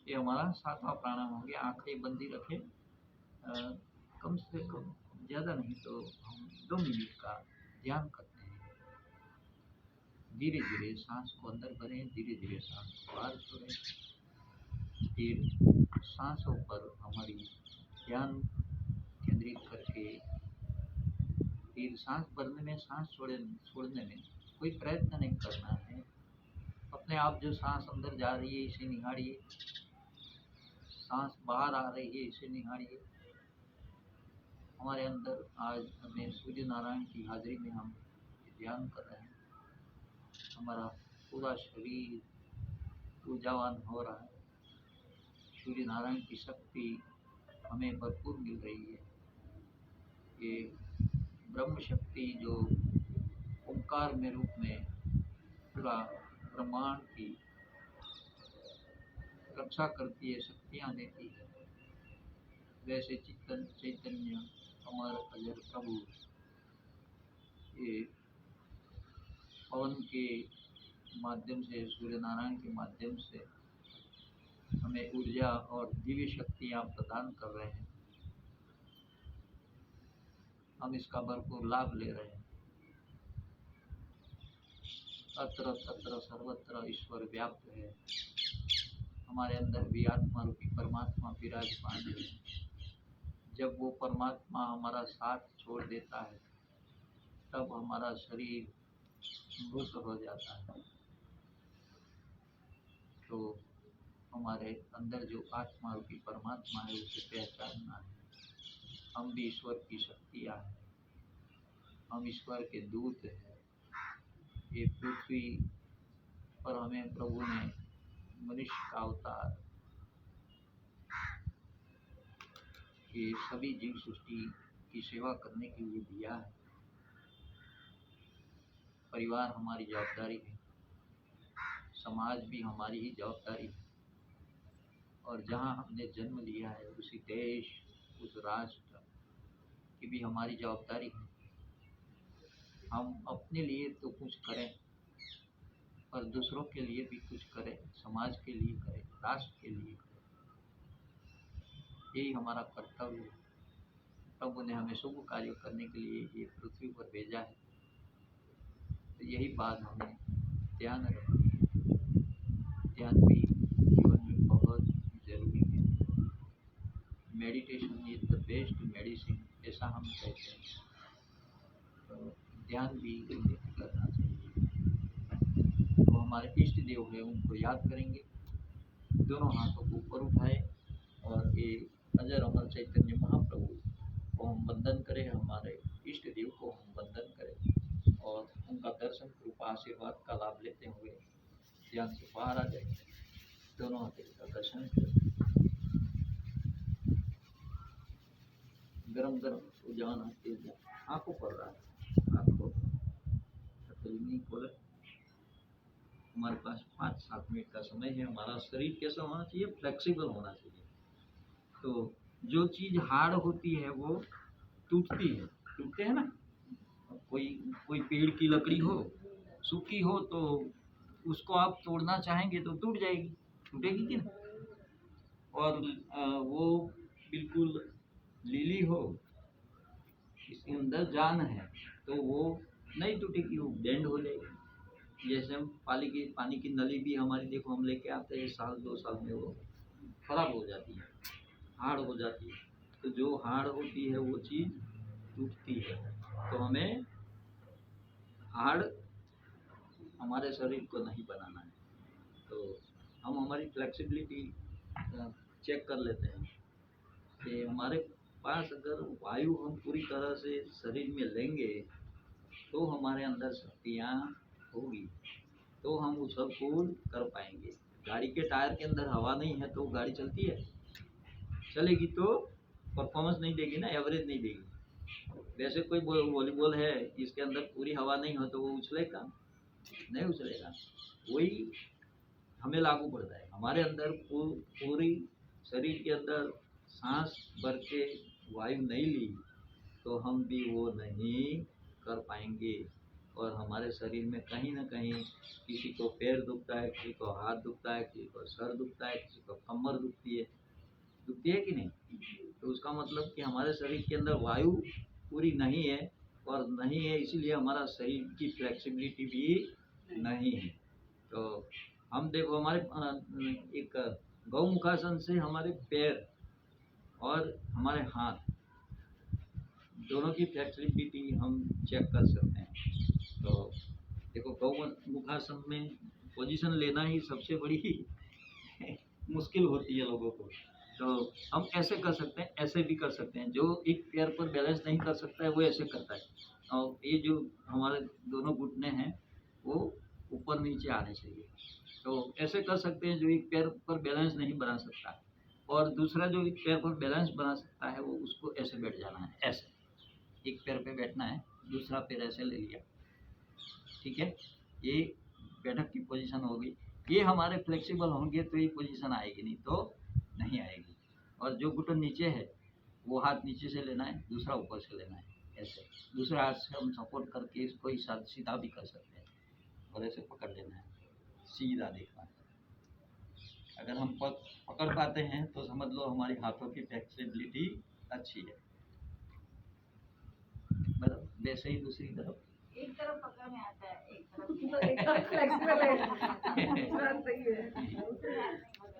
ये हमारा 7वां प्राणायाम हो गया। आंखें बंदी रखें। कम से कम ज़्यादा नहीं तो हम 2 मिनट का ध्यान करते हैं। धीरे धीरे सांस को अंदर भरें, धीरे धीरे सांस को बाहर छोड़ें। फिर सांसों पर हमारी ध्यान केंद्रित करके फिर सांस भरने में, सांस छोड़ने में कोई प्रयत्न नहीं करना है। अपने आप जो सांस अंदर जा रही है इसे निहारिए, सांस बाहर आ रही है इसे निहारिए। हमारे अंदर आज हमें सूर्य नारायण की हाजिरी में हम ध्यान कर रहे हैं। हमारा पूरा शरीर ऊर्जावान हो रहा है। सूर्य नारायण की शक्ति हमें भरपूर मिल रही है। ये ब्रह्म शक्ति जो ओंकार में रूप में पूरा ब्रह्मांड की रक्षा करती है, शक्तियाँ देती है, वैसे चैतन्य अमर अजर प्रभु ये पवन के माध्यम से, सूर्य नारायण के माध्यम से हमें ऊर्जा और दिव्य शक्तियाँ प्रदान कर रहे हैं। हम इसका भरपूर लाभ ले रहे हैं। अत्र तत्र सर्वत्र ईश्वर व्याप्त है। हमारे अंदर भी आत्मा रूपी परमात्मा विराजमान है। जब वो परमात्मा हमारा साथ छोड़ देता है तब हमारा शरीर मृत हो जाता है। तो हमारे अंदर जो आत्मा रूपी परमात्मा है उसे पहचानना है। हम भी ईश्वर की शक्तियाँ हैं, हम ईश्वर के दूत हैं। ये पृथ्वी पर हमें प्रभु ने मनुष्य का अवतार, ये सभी जीव सृष्टि की सेवा करने के लिए दिया है। परिवार हमारी जवाबदारी है, समाज भी हमारी ही जवाबदारी है, और जहाँ हमने जन्म लिया है उसी देश, उस राष्ट्र की भी हमारी जवाबदारी है। हम अपने लिए तो कुछ करें पर दूसरों के लिए भी कुछ करें, समाज के लिए करें, राष्ट्र के लिए करें। यही हमारा कर्तव्य है। प्रभु ने हमें शुभ कार्य करने के लिए ये पृथ्वी पर भेजा है। तो यही बात हमें ध्यान रखनी है। ध्यान भी जीवन में बहुत जरूरी है। Meditation is the best medicine, ऐसा हम कहते हैं। तो ध्यान भी करना चाहिए। तो हमारे इष्ट देव है उनको याद करेंगे। दोनों हाथों को ऊपर उठाए और ये अजर अमर चैतन्य महाप्रभु को हम वंदन करें, हमारे इष्ट देव को हम वंदन करें और उनका दर्शन कृपा आशीर्वाद का लाभ लेते हुए ध्यान से बाहर आ जाए। दोनों हाथों का दर्शन करें। गरम गरम उजान तेज आंखों पर रहा है, आंखों नहीं खोले। हमारे पास 5-7 मिनट का समय है। हमारा शरीर कैसा होना चाहिए? फ्लेक्सिबल होना चाहिए। तो जो चीज हार्ड होती है वो टूटती है, टूटते हैं ना। कोई कोई पेड़ की लकड़ी हो, सूखी हो, तो उसको आप तोड़ना चाहेंगे तो टूट जाएगी, टूटेगी कि नहीं। और वो बिल्कुल लीली हो, इसके अंदर जान है, तो वो नहीं टूटेगी, वो बेंड हो जाएगी। जैसे हम पानी की नली भी हमारी, देखो हम लेके आते हैं, 1 साल 2 साल में वो खराब हो जाती है, हार्ड हो जाती है। तो जो हार्ड होती है वो चीज़ टूटती है। तो हमें हार्ड हमारे शरीर को नहीं बनाना है। तो हम हमारी फ्लेक्सिबिलिटी चेक कर लेते हैं कि हमारे पास अगर वायु हम पूरी तरह से शरीर में लेंगे तो हमारे अंदर शक्तियाँ होगी, तो हम उस सबको कर पाएंगे। गाड़ी के टायर के अंदर हवा नहीं है तो गाड़ी चलती है, चलेगी तो परफॉर्मेंस नहीं देगी ना, एवरेज नहीं देगी। वैसे कोई वॉलीबॉल है, इसके अंदर पूरी हवा नहीं हो तो वो उछलेगा नहीं, उछलेगा। वही हमें लागू पड़ता है, हमारे अंदर पूरी शरीर के अंदर सांस भर के वायु नहीं ली तो हम भी वो नहीं कर पाएंगे। और हमारे शरीर में कहीं ना कहीं किसी को पैर दुखता है, किसी को हाथ दुखता है, किसी को सर दुखता है, किसी को कमर दुखती है कि नहीं। तो उसका मतलब कि हमारे शरीर के अंदर वायु पूरी नहीं है, और नहीं है इसीलिए हमारा शरीर की फ्लेक्सिबिलिटी भी नहीं है। तो हम देखो हमारे एक गौमुखासन से हमारे पैर और हमारे हाथ दोनों की फ्लेक्सिबिलिटी हम चेक कर सकते हैं। तो देखो गौमुखासन में पोजीशन लेना ही सबसे बड़ी मुश्किल होती है लोगों को। तो हम कैसे कर सकते हैं, ऐसे भी कर सकते हैं। जो एक पैर पर बैलेंस नहीं कर सकता है वो ऐसे करता है, और ये जो हमारे दोनों घुटने हैं वो ऊपर नीचे आने चाहिए। तो ऐसे कर सकते हैं जो एक पैर पर बैलेंस नहीं बना सकता, और दूसरा जो एक पैर पर बैलेंस बना सकता है वो उसको ऐसे बैठ जाना है, ऐसे एक पैर पे बैठना है, दूसरा पैर ऐसे ले लिया, ठीक है। ये बैठक की पोजीशन होगी। ये हमारे फ्लेक्सिबल होंगे तो ये पोजीशन आएगी, नहीं तो नहीं आएगी। और जो घुटन नीचे है वो हाथ नीचे से लेना है, दूसरा ऊपर से लेना है, ऐसे दूसरा हाथ से हम सपोर्ट करके इसको ही सीधा भी कर सकते हैं, और ऐसे पकड़ लेना है, सीधा देखना है। अगर हम पकड़ पाते हैं तो समझ लो हमारी हाथों की फ्लेक्सिबिलिटी अच्छी है। मतलब वैसे ही दूसरी तरफ एक तरफ पकड़ में आता है, एक तरफ फ्लेक्सिबल है। बात सही है,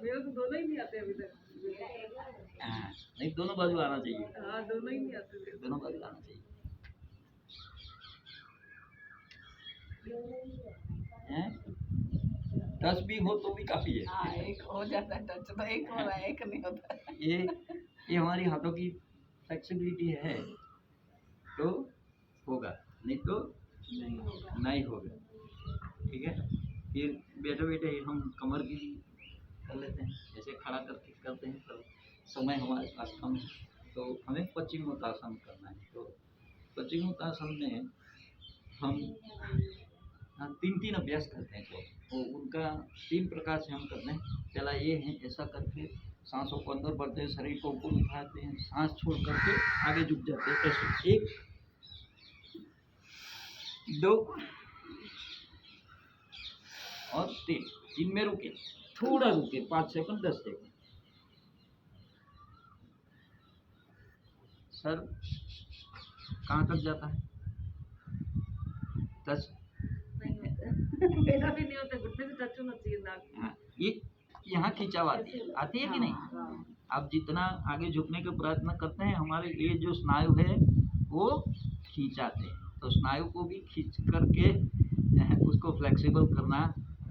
मेरे तो दोनों ही नहीं आते अभी तक। नहीं, दोनों बाजू आना चाहिए। हाँ, दोनों ही नहीं आते, दोनों बाजू आना चाहिए। टच भी हो तो भी काफी है। हाँ, एक हो जाता है टच, तो एक हो रहा है, एक नहीं होता। ये हमारी हाथों की फ्लेक्सिबिलिटी है तो होगा, नहीं तो नहीं होगा, ठीक है। फिर बैठे बैठे हम कमर की कर लेते हैं, जैसे खड़ा करके करते हैं तो समय हमारे पास कम है, तो हमें पश्चिमोत्तासन करना है। तो पश्चिमोत्तासन में हम 3 अभ्यास करते हैं। तो उनका 3 प्रकार से हम करते हैं। पहला ये है, ऐसा करके सांसों को अंदर भरते हैं, शरीर को ऊपर उठाते हैं, सांस छोड़ करके आगे झुक जाते हैं, ऐसे 1 2 और 3 में रुके, थोड़ा रुके, 5 सेकंड 10 सेकंड। सर कहाँ तक जाता है, टच मेरा भी नहीं होता, घुटने से टच होना चाहिए नाक। हाँ, ये यहाँ खिंचाव आती है कि नहीं। आप जितना आगे झुकने का प्रयत्न करते हैं, हमारे ये जो स्नायु है वो खींचाते हैं, तो स्नायु को भी खींच करके उसको फ्लेक्सिबल करना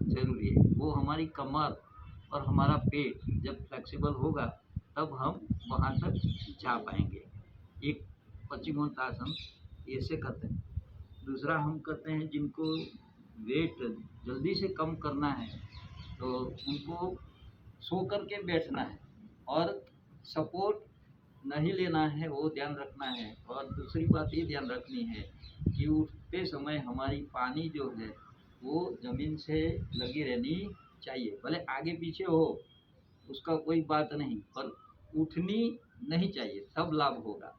जरूरी है। वो हमारी कमर और हमारा पेट जब फ्लेक्सिबल होगा तब हम वहाँ तक जा पाएंगे। एक पश्चिमोत्तासन ऐसे करते हैं। दूसरा हम करते हैं जिनको वेट जल्दी से कम करना है तो उनको सो करके बैठना है, और सपोर्ट नहीं लेना है, वो ध्यान रखना है। और दूसरी बात ये ध्यान रखनी है कि उठते समय हमारी पानी जो है वो ज़मीन से लगी रहनी चाहिए, भले आगे पीछे हो उसका कोई बात नहीं, पर उठनी नहीं चाहिए, तब लाभ होगा।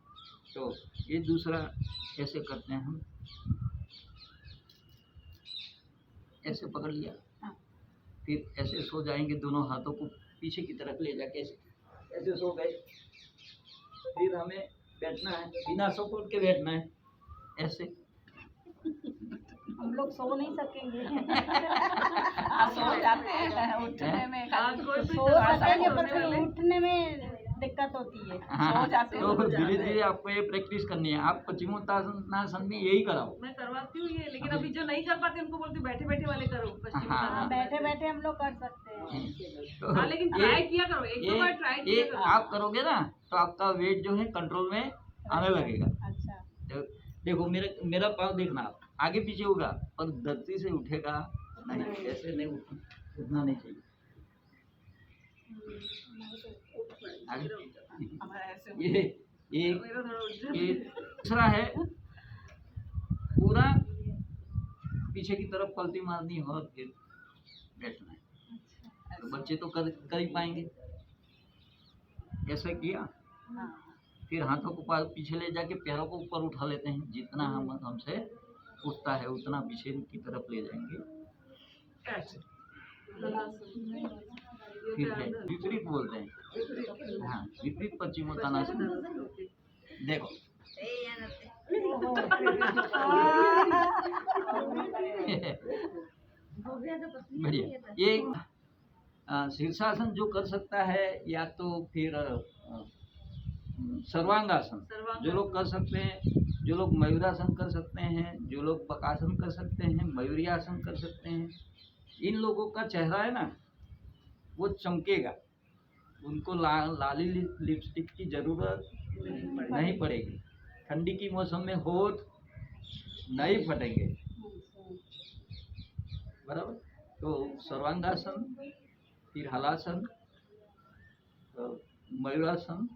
तो ये दूसरा ऐसे करते हैं हम, ऐसे पकड़ लिया, फिर ऐसे सो जाएंगे, दोनों हाथों को पीछे की तरफ ले जाके ऐसे सो गए। फिर हमें बैठना है, बिना सपोर्ट के बैठना है, ऐसे। हम लोग सो नहीं सकेंगे। सो जाते हैं उठने में सो सकेंगे पर फिर उठने में दिक्कत होती है। हाँ, जाते हैं, तो सो जाते धीरे धीरे हैं। आपको ये प्रैक्टिस करनी है। आप पश्चिमोत्तानासन में यही कराओ। मैं करवाती हूँ ये, लेकिन अभी जो नहीं कर पाते उनको बोलती हूँ बैठे बैठे वाले करो पश्चिम हाँ, हाँ, बैठे बैठे हम लोग कर सकते हैं। तो हाँ, लेकिन ये- ट्राई किया करो, एक दो बार ट्राई ये किया करो। आप करोगे ना तो आपका वेट जो है कंट्रोल में आने लगेगा। अच्छा, तो देखो मेरा पाँव देखना, आप आगे पीछे होगा पर धरती से उठेगा नहीं, ऐसे नहीं उठना नहीं चाहिए। आगे हमारा ऐसे ये मेरा थोड़ा उठ जाता ये है। दूसरा है, पूरा पीछे की तरफ पलटी मारनी है और फिर बैठना है। तो बच्चे तो कर ही पाएंगे। ऐसा किया, फिर हाथों को पीछे ले जाके पैरों को ऊपर उठा लेते हैं, जितना हमसे उठता है उतना पीछे की तरफ ले जाएंगे। ऐसे फिर है विपरीत बोलते हैं, हाँ, विपरीत पश्चिमोत्तानासन। देखो बढ़िया। ये शीर्षासन जो कर सकता है, या तो फिर सर्वांगासन जो लोग कर सकते हैं, जो लोग मयूरासन कर सकते हैं, जो लोग बकासन कर सकते हैं, मयूरियासन कर सकते हैं, इन लोगों का चेहरा है ना वो चमकेगा, उनको लाली लिपस्टिक की जरूरत नहीं पड़ेगी, ठंडी की मौसम में होठ नहीं फटेंगे, बराबर। तो सर्वांगासन, फिर हलासन, मयूरासन,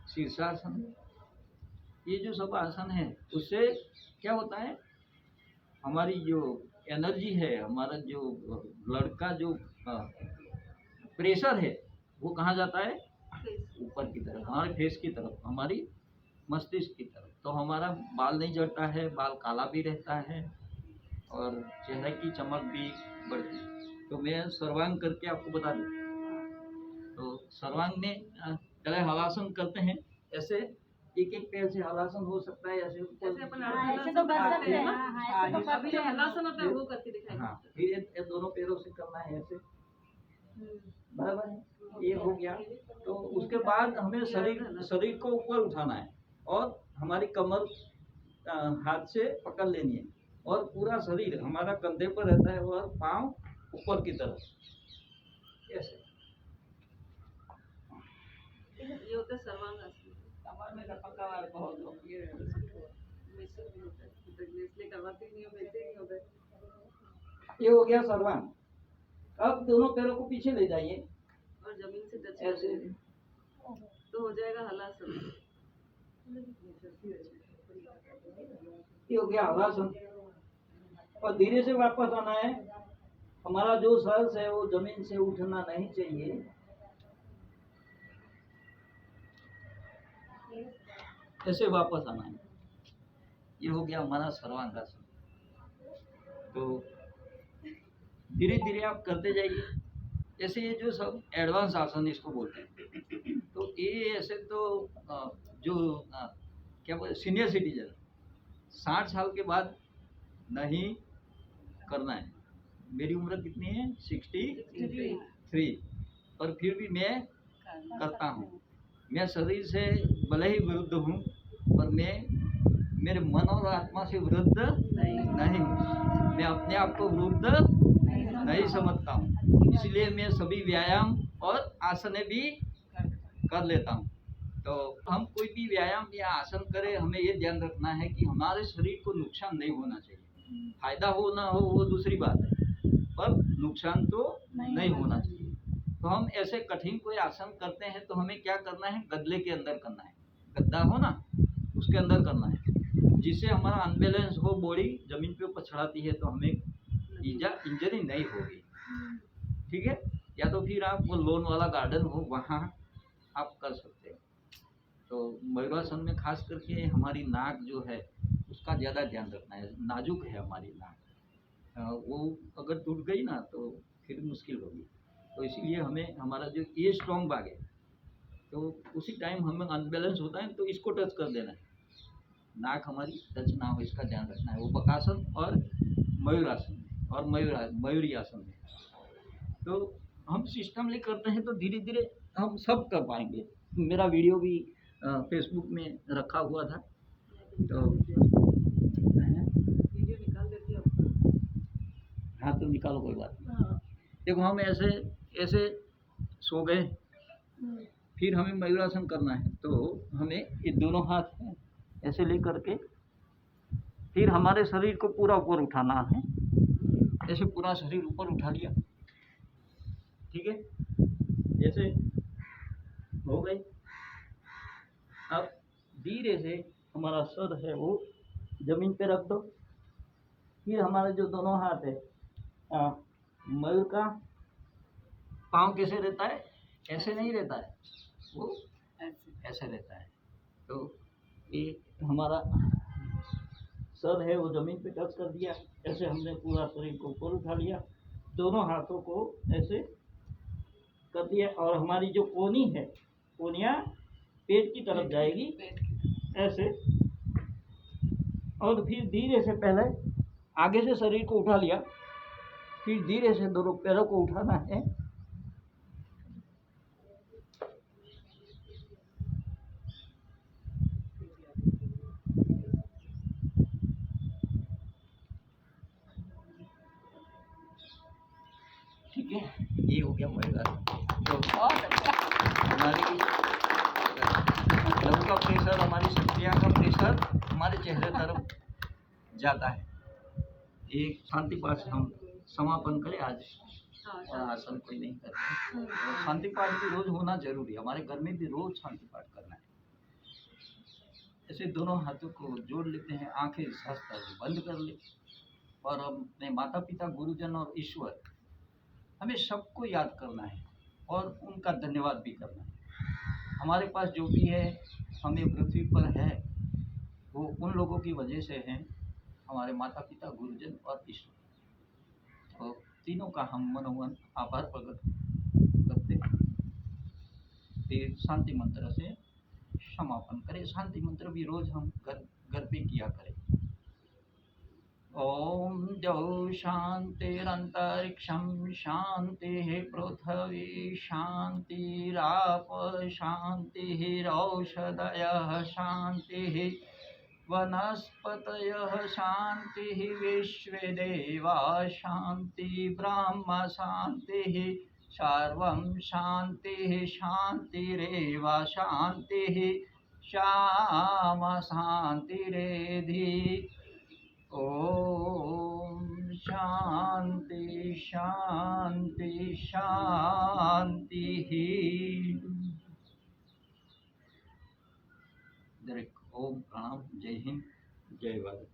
शीर्षासन, ये जो सब आसन है उससे क्या होता है, हमारी जो एनर्जी है, हमारा जो ब्लड का जो प्रेशर है वो कहाँ जाता है, ऊपर की तरफ, हमारे फेस की तरफ, हमारी मस्तिष्क की तरफ। तो हमारा बाल नहीं झड़ता है, बाल काला भी रहता है और चेहरे की चमक भी बढ़ती है। तो मैं सर्वांग करके आपको बता दूं। तो सर्वांग में पहले हलासन करते हैं, ऐसे एक एक पैर से हलासन हो सकता है, ऐसे जैसे अपन हाँ, ऐसे तो कर सकते हैं। हाँ, हाँ, ऐसे तो अभी जो हलासन होता है वो करके दिखाएंगे। हाँ, फिर ये दोनों पैरों से करना है ऐसे, बराबर है, ये हो गया। तो उसके बाद हमें शरीर को ऊपर उठाना है और हमारी कमर हाथ से पकड़ लेनी है और पूरा शरीर हमारा कंधे पर रहता है और पाँव ऊपर की तरफ, ऐसे। ये होता है सर्वांगासन। कमर में लपका वाला बहुत होती है, इसलिए करवाती नहीं हूँ, वैसे नहीं होता है। ये हो गया सर्वांग। अब दोनों पैरों को पीछे ले जाइए और जमीन से टच ऐसे, तो हो जाएगा हलासन। ये हो गया हलासन। और धीरे से वापस आना है, हमारा जो सर है वो जमीन से उठना नहीं चाहिए। ऐसे वापस आना है। ये हो गया हमारा सर्वांगासन। तो धीरे धीरे आप करते जाइए। जैसे ये जो सब एडवांस आसन इसको बोलते हैं, तो ये ऐसे तो जो क्या बोलते सीनियर सिटीजन 60 साल के बाद नहीं करना है। मेरी उम्र कितनी है, 63, पर फिर भी मैं करता हूँ। मैं शरीर से भले ही विरुद्ध हूँ, पर मैं मेरे मन और आत्मा से विरुद्ध नहीं हूँ। मैं अपने आप को विरुद्ध नहीं समझता हूँ, इसलिए मैं सभी व्यायाम और आसने भी कर लेता हूँ। तो हम कोई भी व्यायाम या आसन करें, हमें ये ध्यान रखना है कि हमारे शरीर को नुकसान नहीं होना चाहिए। फायदा हो ना हो वो दूसरी बात है, पर नुकसान तो नहीं होना चाहिए। तो हम ऐसे कठिन कोई आसन करते हैं तो हमें क्या करना है, गद्दे के अंदर करना है। गद्दा हो ना, उसके अंदर करना है, जिससे हमारा अनबैलेंस हो, बॉडी जमीन पे पछड़ाती है तो हमें इंजरी नहीं होगी। ठीक है, या तो फिर आप वो लोन वाला गार्डन हो वहाँ आप कर सकते हैं। तो मयूरासन में खास करके हमारी नाक जो है उसका ज़्यादा ध्यान रखना है, नाजुक है हमारी नाक। वो अगर टूट गई ना तो फिर मुश्किल होगी। तो इसलिए हमें हमारा जो ये स्ट्रॉन्ग भाग है, तो उसी टाइम हमें अनबैलेंस होता है तो इसको टच कर देना है, नाक हमारी टच ना हो इसका ध्यान रखना है। वो बकासन और मयूरासन और मयूरी आसन में तो हम सिस्टमली करते हैं तो धीरे धीरे हम सब कर पाएंगे। मेरा वीडियो भी फेसबुक में रखा हुआ था, तो वीडियो निकाल देती हूँ आपको। हाँ तो निकालो, कोई बात नहीं। देखो हम ऐसे ऐसे सो गए, फिर हमें मयूरासन करना है तो हमें ये दोनों हाथ हैं ऐसे ले करके फिर हमारे शरीर को पूरा ऊपर उठाना है। ऐसे पूरा शरीर ऊपर उठा लिया, ठीक है, जैसे हो गए। अब धीरे से हमारा सर है वो जमीन पे रख दो। फिर हमारे जो दोनों हाथ है, मयूर का पाँव कैसे रहता है, ऐसे नहीं रहता है, वो ऐसे रहता है। तो ये हमारा सर है वो जमीन पे टच कर दिया, ऐसे हमने पूरा शरीर को ऊपर उठा लिया, दोनों हाथों को ऐसे कर दिया। और हमारी जो कोहनी है, कोहनियाँ पेट की तरफ जाएगी ऐसे। और फिर धीरे से पहले आगे से शरीर को उठा लिया, फिर धीरे से दोनों पैरों को उठाना है। ठीक है, ये हो गया मयूरासन। तो हमारी लहू का प्रेशर, हमारी शक्तियाँ का प्रेशर हमारे चेहरे तरफ जाता है। एक शांति पाठ से हम समापन करें आज, और आसन कोई नहीं करते, तो शांति पाठ भी रोज होना जरूरी है। हमारे घर में भी रोज शांति पाठ करना है। ऐसे दोनों हाथों को जोड़ लेते हैं, आंखें सहजता से बंद कर ले, और अपने माता पिता, गुरुजन और ईश्वर, हमें सबको याद करना है और उनका धन्यवाद भी करना है। हमारे पास जो भी है, हमें पृथ्वी पर है, वो उन लोगों की वजह से है, हमारे माता पिता, गुरुजन और ईश्वर। तो तीनों का हम मनोमन आभार प्रकट करते हैं। फिर शांति मंत्र से समापन करें। शांति मंत्र भी रोज हम घर पे किया करें। ओम द्यौ शांतिरंतरिक्षं शांतिः, पृथ्वी शांतिराप शांतिरौषधयः शांतिः, वनस्पतयः शांतिः, विश्वे देवा शांति, ब्रह्म शांतिः, सर्वं शांतिः शांतिरेव शांतिः, श्याम शांतिरेधि। ओम शांति शांति शांति। ओम प्रणाम। जय हिंद, जय भारत।